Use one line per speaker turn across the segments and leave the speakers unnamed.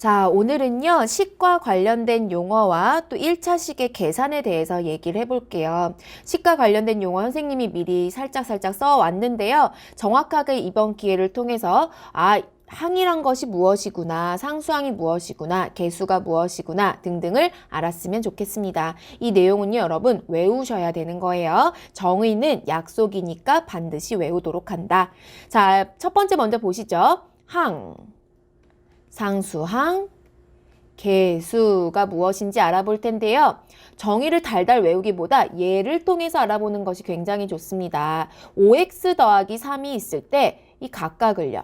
자, 오늘은요, 식과 관련된 용어와 또 1차 식의 계산에 대해서 얘기를 해볼게요. 식과 관련된 용어 선생님이 미리 살짝 써왔는데요. 정확하게 이번 기회를 통해서, 항이란 것이 무엇이구나, 상수항이 무엇이구나, 개수가 무엇이구나 등등을 알았으면 좋겠습니다. 이 내용은요, 여러분 외우셔야 되는 거예요. 정의는 약속이니까 반드시 외우도록 한다. 자, 첫 번째 먼저 보시죠. 항. 상수항, 개수가 무엇인지 알아볼 텐데요. 정의를 달달 외우기보다 예를 통해서 알아보는 것이 굉장히 좋습니다. 5x 더하기 3이 있을 때 이 각각을요.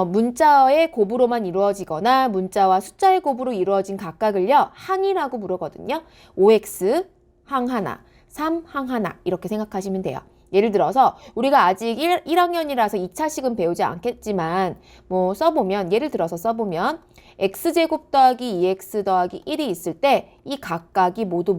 문자의 곱으로만 이루어지거나 문자와 숫자의 곱으로 이루어진 각각을요. 항이라고 부르거든요. 5x 항 하나, 3 항 하나 이렇게 생각하시면 돼요. 예를 들어서 우리가 아직 1학년이라서 2차식은 배우지 않겠지만 예를 들어서 써보면 x제곱 더하기 2x 더하기 1이 있을 때 이 각각이 모두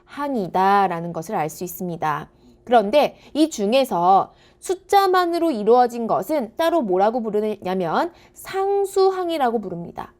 항이다 라는 것을 알 수 있습니다. 그런데 이 중에서 숫자만으로 이루어진 것은 따로 뭐라고 부르냐면 상수항이라고 부릅니다.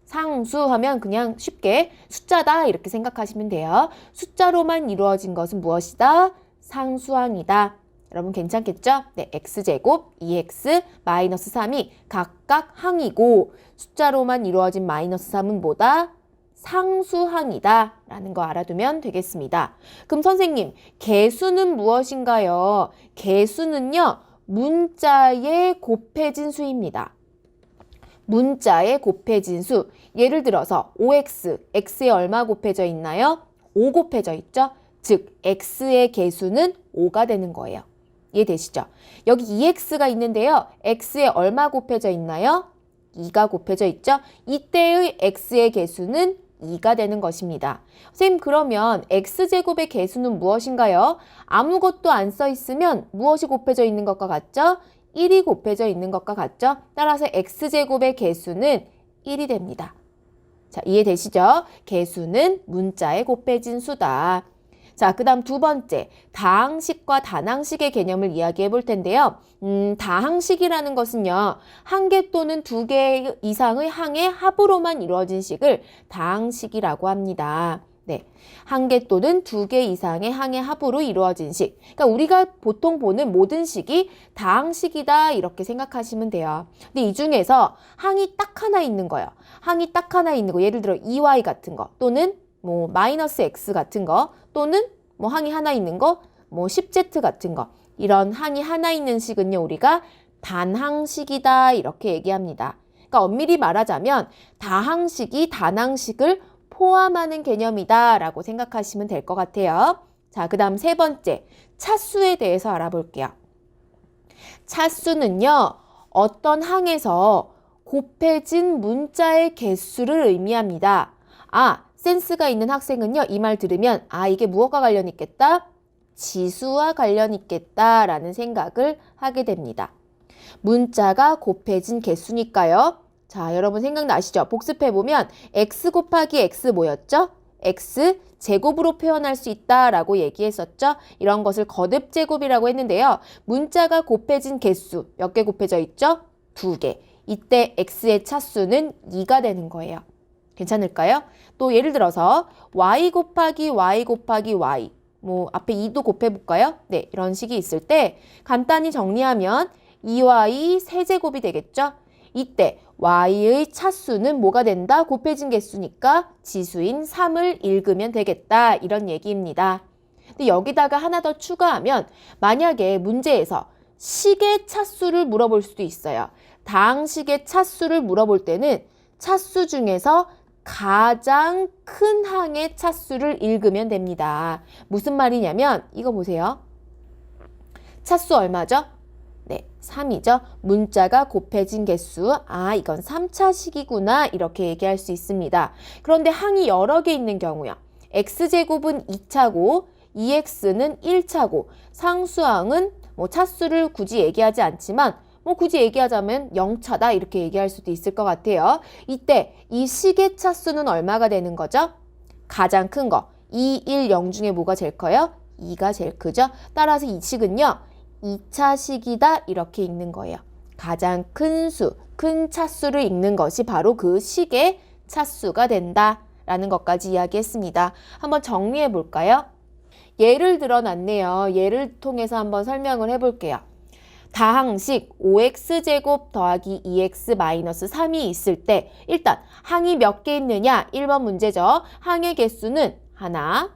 상수하면 그냥 쉽게 숫자다 이렇게 생각하시면 돼요. 숫자로만 이루어진 것은 무엇이다? 상수항이다. 여러분 괜찮겠죠? 네, x제곱, 2x, 마이너스 3이 각각 항이고 숫자로만 이루어진 마이너스 3은 뭐다? 상수항이다 라는 거 알아두면 되겠습니다. 그럼 선생님, 개수는 무엇인가요? 개수는요, 문자에 곱해진 수입니다. 문자에 곱해진 수. 예를 들어서 5x, x에 얼마 곱해져 있나요? 5 곱해져 있죠? 즉, x의 개수는 5가 되는 거예요. 이해되시죠? 여기 2x가 있는데요. x에 얼마 곱해져 있나요? 2가 곱해져 있죠? 이때의 x의 개수는 2가 되는 것입니다. 선생님, 그러면 x제곱의 개수는 무엇인가요? 아무것도 안 써 있으면 무엇이 곱해져 있는 것과 같죠? 1이 곱해져 있는 것과 같죠? 따라서 x제곱의 개수는 1이 됩니다. 자, 이해되시죠? 개수는 문자에 곱해진 수다. 자, 그 다음 두 번째, 다항식과 단항식의 개념을 이야기해 볼 텐데요. 다항식이라는 것은요, 한 개 또는 두 개 이상의 항의 합으로만 이루어진 식을 다항식이라고 합니다. 네, 한 개 또는 두 개 이상의 항의 합으로 이루어진 식. 그러니까 우리가 보통 보는 모든 식이 다항식이다 이렇게 생각하시면 돼요. 근데 이 중에서 항이 딱 하나 있는 거예요. 항이 딱 하나 있는 거, 예를 들어 2y 같은 거 또는 마이너스 x 같은 거 또는 항이 하나 있는 거 10z 같은 거, 이런 항이 하나 있는 식은요 우리가 단항식이다 이렇게 얘기합니다. 그러니까 엄밀히 말하자면 다항식이 단항식을 포함하는 개념이다 라고 생각하시면 될 것 같아요. 자, 그 다음 세 번째, 차수에 대해서 알아볼게요. 차수는요, 어떤 항에서 곱해진 문자의 개수를 의미합니다. 센스가 있는 학생은요, 이 말 들으면 이게 무엇과 관련 있겠다? 지수와 관련 있겠다 라는 생각을 하게 됩니다. 문자가 곱해진 개수니까요. 자, 여러분 생각나시죠? 복습해보면 x 곱하기 x 뭐였죠? x 제곱으로 표현할 수 있다라고 얘기했었죠? 이런 것을 거듭제곱이라고 했는데요. 문자가 곱해진 개수 몇 개 곱해져 있죠? 2개. 이때 x의 차수는 2가 되는 거예요. 괜찮을까요? 또 예를 들어서 y 곱하기 y 곱하기 y 앞에 2도 곱해볼까요? 네, 이런 식이 있을 때 간단히 정리하면 2y 세제곱이 되겠죠? 이때 y의 차수는 뭐가 된다? 곱해진 개수니까 지수인 3을 읽으면 되겠다 이런 얘기입니다. 근데 여기다가 하나 더 추가하면 만약에 문제에서 식의 차수를 물어볼 수도 있어요. 다항식의 차수를 물어볼 때는 차수 중에서 가장 큰 항의 차수를 읽으면 됩니다. 무슨 말이냐면 이거 보세요. 차수 얼마죠? 네, 3이죠. 문자가 곱해진 개수, 이건 3차식이구나 이렇게 얘기할 수 있습니다. 그런데 항이 여러 개 있는 경우요. x제곱은 2차고 2x는 1차고 상수항은 차수를 굳이 얘기하지 않지만 굳이 얘기하자면 0차다 이렇게 얘기할 수도 있을 것 같아요. 이때 이 식의 차수는 얼마가 되는 거죠? 가장 큰 거 2, 1, 0 중에 뭐가 제일 커요? 2가 제일 크죠? 따라서 이 식은요 2차식이다 이렇게 읽는 거예요. 가장 큰 수, 큰 차수를 읽는 것이 바로 그 식의 차수가 된다라는 것까지 이야기했습니다. 한번 정리해 볼까요? 예를 들어 놨네요. 예를 통해서 한번 설명을 해볼게요. 다항식 5x제곱 더하기 2x 마이너스 3이 있을 때 일단 항이 몇 개 있느냐? 1번 문제죠. 항의 개수는 하나,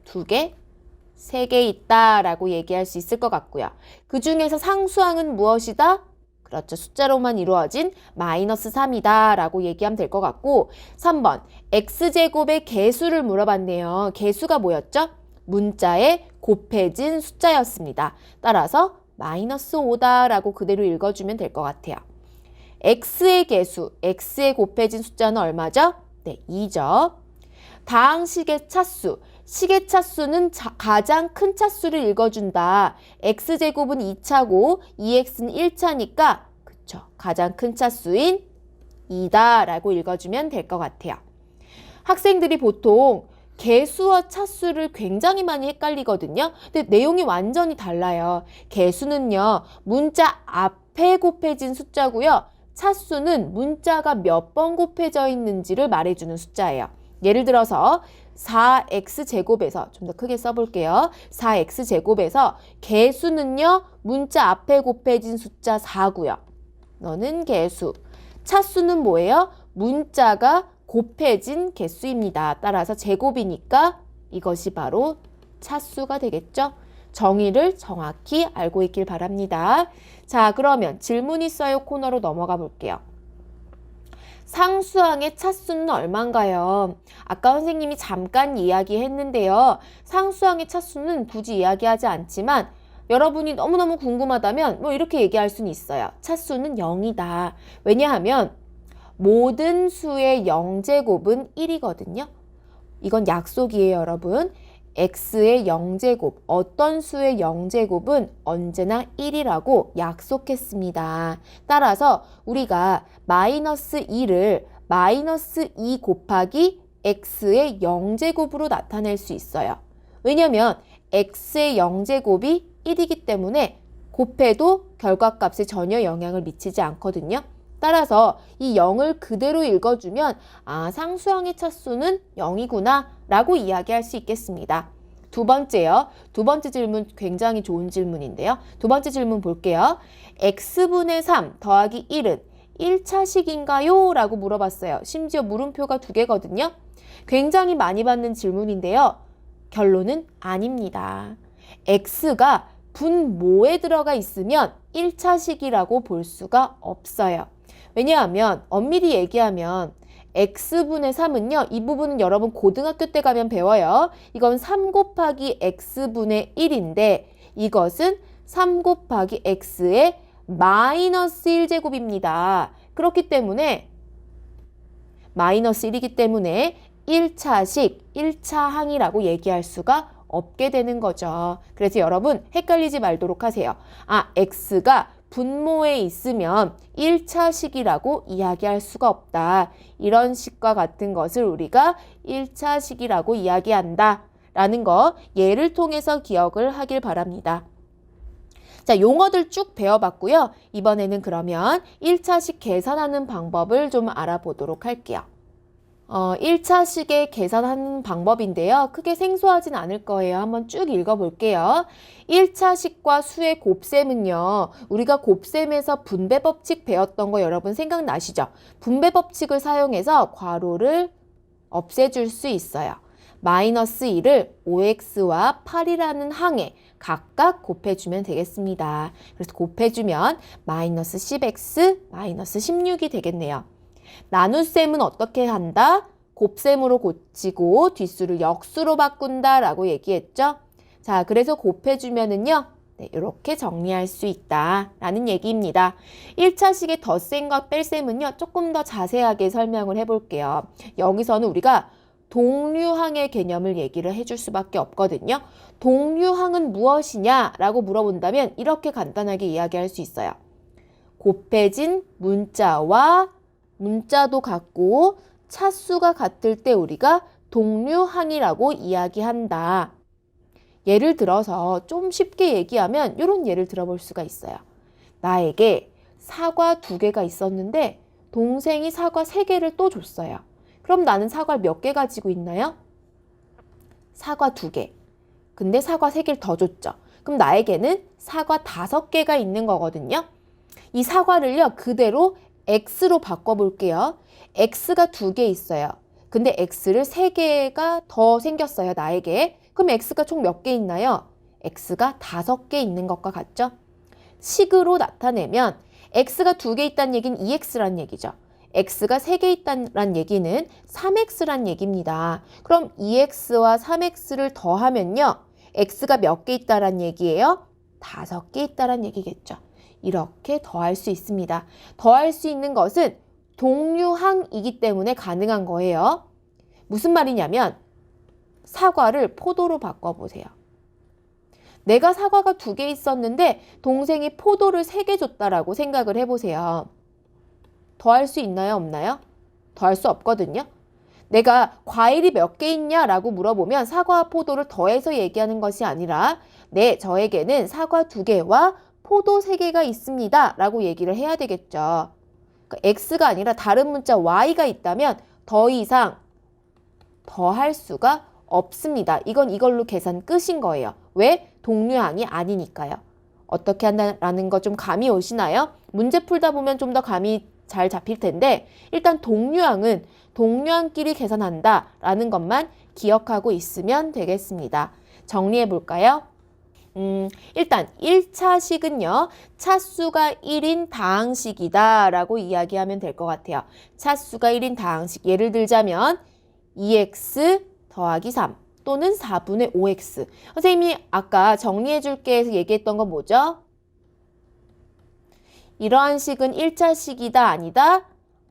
두 개, 세 개 있다라고 얘기할 수 있을 것 같고요. 그 중에서 상수항은 무엇이다? 그렇죠. 숫자로만 이루어진 마이너스 3이다 라고 얘기하면 될 것 같고 3번 x제곱의 개수를 물어봤네요. 개수가 뭐였죠? 문자에 곱해진 숫자였습니다. 따라서 마이너스 5다라고 그대로 읽어주면 될 것 같아요. x의 개수, x에 곱해진 숫자는 얼마죠? 네, 2죠. 다항식의 차수, 식의 차수는 가장 큰 차수를 읽어준다. x제곱은 2차고 2x는 1차니까 그쵸, 가장 큰 차수인 2다라고 읽어주면 될 것 같아요. 학생들이 보통 개수와 차수를 굉장히 많이 헷갈리거든요. 근데 내용이 완전히 달라요. 개수는요, 문자 앞에 곱해진 숫자고요. 차수는 문자가 몇 번 곱해져 있는지를 말해주는 숫자예요. 예를 들어서 4x제곱에서 좀 더 크게 써볼게요. 4x제곱에서 개수는요, 문자 앞에 곱해진 숫자 4고요. 너는 개수. 차수는 뭐예요? 문자가 곱해진 개수입니다. 따라서 제곱이니까 이것이 바로 차수가 되겠죠? 정의를 정확히 알고 있길 바랍니다. 자, 그러면 질문 있어요 코너로 넘어가 볼게요. 상수항의 차수는 얼마인가요? 아까 선생님이 잠깐 이야기했는데요. 상수항의 차수는 굳이 이야기하지 않지만 여러분이 너무너무 궁금하다면 뭐 이렇게 얘기할 수는 있어요. 차수는 0이다. 왜냐하면 모든 수의 0제곱은 1이거든요. 이건 약속이에요, 여러분. x의 0제곱, 어떤 수의 0제곱은 언제나 1이라고 약속했습니다. 따라서 우리가 마이너스 2를 마이너스 2 곱하기 x의 0제곱으로 나타낼 수 있어요. 왜냐하면 x의 0제곱이 1이기 때문에 곱해도 결과값에 전혀 영향을 미치지 않거든요. 따라서 이 0을 그대로 읽어주면 아, 상수항의 차수는 0이구나 라고 이야기할 수 있겠습니다. 두 번째요. 두 번째 질문 굉장히 좋은 질문인데요. 두 번째 질문 볼게요. x분의 3 더하기 1은 1차식인가요? 라고 물어봤어요. 심지어 물음표가 두 개거든요. 굉장히 많이 받는 질문인데요. 결론은 아닙니다. x가 분모에 들어가 있으면 1차식이라고 볼 수가 없어요. 왜냐하면 엄밀히 얘기하면 x분의 3은요. 이 부분은 여러분 고등학교 때 가면 배워요. 이건 3 곱하기 x분의 1인데 이것은 3 곱하기 x의 마이너스 1제곱입니다. 그렇기 때문에 마이너스 1이기 때문에 1차식, 1차항이라고 얘기할 수가 없게 되는 거죠. 그래서 여러분 헷갈리지 말도록 하세요. 아, x가 분모에 있으면 1차식이라고 이야기할 수가 없다. 이런 식과 같은 것을 우리가 1차식이라고 이야기한다. 라는 거 예를 통해서 기억을 하길 바랍니다. 자, 용어들 쭉 배워봤고요. 이번에는 그러면 1차식 계산하는 방법을 좀 알아보도록 할게요. 1차식의 계산하는 방법인데요. 크게 생소하진 않을 거예요. 한번 쭉 읽어볼게요. 1차식과 수의 곱셈은요. 우리가 곱셈에서 분배법칙 배웠던 거 여러분 생각나시죠? 분배법칙을 사용해서 괄호를 없애줄 수 있어요. 마이너스 1을 5x와 8이라는 항에 각각 곱해주면 되겠습니다. 그래서 곱해주면 마이너스 10x, 마이너스 16이 되겠네요. 나눗셈은 어떻게 한다? 곱셈으로 고치고 뒷수를 역수로 바꾼다 라고 얘기했죠. 자, 그래서 곱해주면은요. 네, 이렇게 정리할 수 있다 라는 얘기입니다. 1차식의 덧셈과 뺄셈은요. 조금 더 자세하게 설명을 해볼게요. 여기서는 우리가 동류항의 개념을 얘기를 해줄 수밖에 없거든요. 동류항은 무엇이냐 라고 물어본다면 이렇게 간단하게 이야기할 수 있어요. 곱해진 문자와 문자도 같고 차수가 같을 때 우리가 동류항이라고 이야기한다. 예를 들어서 좀 쉽게 얘기하면 이런 예를 들어볼 수가 있어요. 나에게 사과 2개가 있었는데 동생이 사과 3개를 또 줬어요. 그럼 나는 사과를 몇 개 가지고 있나요? 사과 2개. 근데 사과 3개를 더 줬죠. 그럼 나에게는 사과 5개가 있는 거거든요. 이 사과를요, 그대로 x로 바꿔볼게요. x가 2개 있어요. 근데 x를 3개가 더 생겼어요, 나에게. 그럼 x가 총 몇 개 있나요? x가 5개 있는 것과 같죠? 식으로 나타내면 x가 2개 있다는 얘기는 2x란 얘기죠. x가 3개 있다는 얘기는 3x란 얘기입니다. 그럼 2x와 3x를 더하면요. x가 몇 개 있다란 얘기예요? 5개 있다란 얘기겠죠. 이렇게 더할 수 있습니다. 더할 수 있는 것은 동류항이기 때문에 가능한 거예요. 무슨 말이냐면 사과를 포도로 바꿔보세요. 내가 사과가 2개 있었는데 동생이 포도를 3개 줬다라고 생각을 해보세요. 더할 수 있나요? 없나요? 더할 수 없거든요. 내가 과일이 몇 개 있냐라고 물어보면 사과와 포도를 더해서 얘기하는 것이 아니라 네, 저에게는 사과 2개와 포도 3개가 있습니다 라고 얘기를 해야 되겠죠. 그러니까 x가 아니라 다른 문자 y가 있다면 더 이상 더할 수가 없습니다. 이건 이걸로 계산 끝인 거예요. 왜? 동류항이 아니니까요. 어떻게 한다라는 거 좀 감이 오시나요? 문제 풀다 보면 좀 더 감이 잘 잡힐 텐데 일단 동류항은 동류항끼리 계산한다 라는 것만 기억하고 있으면 되겠습니다. 정리해 볼까요? 일단 1차식은요. 차수가 1인 다항식이다 라고 이야기하면 될 것 같아요. 차수가 1인 다항식. 예를 들자면 2x 더하기 3 또는 4분의 5x. 선생님이 아까 정리해 줄게 해서 얘기했던 건 뭐죠? 이러한 식은 1차식이다 아니다?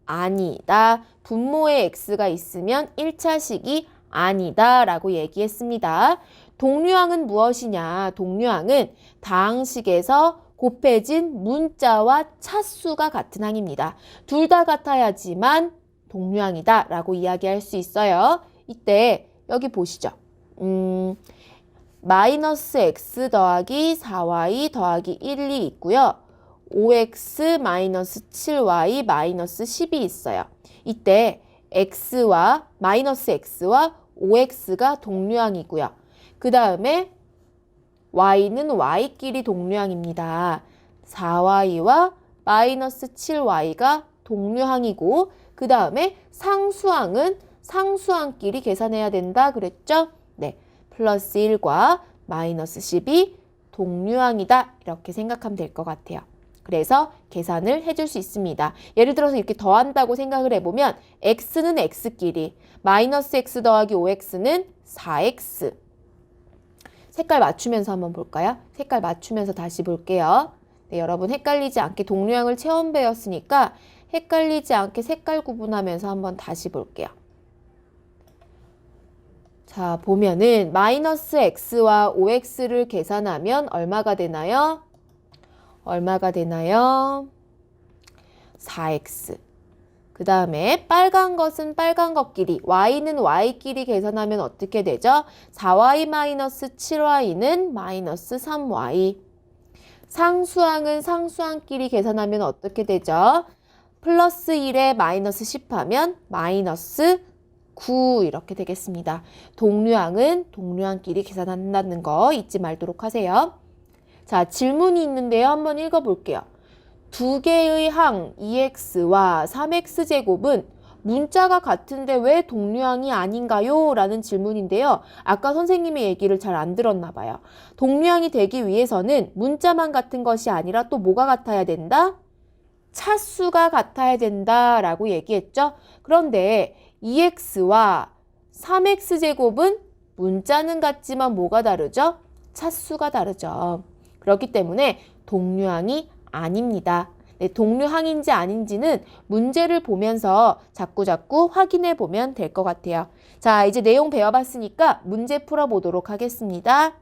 아니다. 분모에 x가 있으면 1차식이 아니다 라고 얘기했습니다. 동류항은 무엇이냐? 동류항은 다항식에서 곱해진 문자와 차수가 같은 항입니다. 둘 다 같아야지만 동류항이다 라고 이야기할 수 있어요. 이때 여기 보시죠. 마이너스 x 더하기 4y 더하기 1이 있고요. 5x 마이너스 7y 마이너스 10이 있어요. 이때 x와 마이너스 x와 5x가 동류항이고요. 그 다음에 y는 y끼리 동류항입니다. 4y와 마이너스 7y가 동류항이고 그 다음에 상수항은 상수항끼리 계산해야 된다 그랬죠? 네, 플러스 1과 마이너스 10이 동류항이다 이렇게 생각하면 될 것 같아요. 그래서 계산을 해줄 수 있습니다. 예를 들어서 이렇게 더한다고 생각을 해보면 x는 x끼리 마이너스 x 더하기 5x는 4x. 색깔 맞추면서 한번 볼까요? 색깔 맞추면서 다시 볼게요. 네, 여러분 헷갈리지 않게 동류항을 처음 배웠으니까 헷갈리지 않게 색깔 구분하면서 한번 다시 볼게요. 자, 보면은 마이너스 x와 5x를 계산하면 얼마가 되나요? 얼마가 되나요? 4x. 그 다음에 빨간 것은 빨간 것끼리, y는 y끼리 계산하면 어떻게 되죠? 4y 마이너스 7y는 마이너스 3y. 상수항은 상수항끼리 계산하면 어떻게 되죠? 플러스 1에 마이너스 10 하면 마이너스 9 이렇게 되겠습니다. 동류항은 동류항끼리 계산한다는 거 잊지 말도록 하세요. 자, 질문이 있는데요. 한번 읽어볼게요. 두 개의 항 2x와 3x제곱은 문자가 같은데 왜 동류항이 아닌가요? 라는 질문인데요. 아까 선생님의 얘기를 잘 안 들었나 봐요. 동류항이 되기 위해서는 문자만 같은 것이 아니라 또 뭐가 같아야 된다? 차수가 같아야 된다라고 얘기했죠. 그런데 2x와 3x제곱은 문자는 같지만 뭐가 다르죠? 차수가 다르죠. 그렇기 때문에 동류항이 아닙니다. 네, 동류항인지 아닌지는 문제를 보면서 자꾸자꾸 확인해 보면 될 것 같아요. 자, 이제 내용 배워봤으니까 문제 풀어보도록 하겠습니다.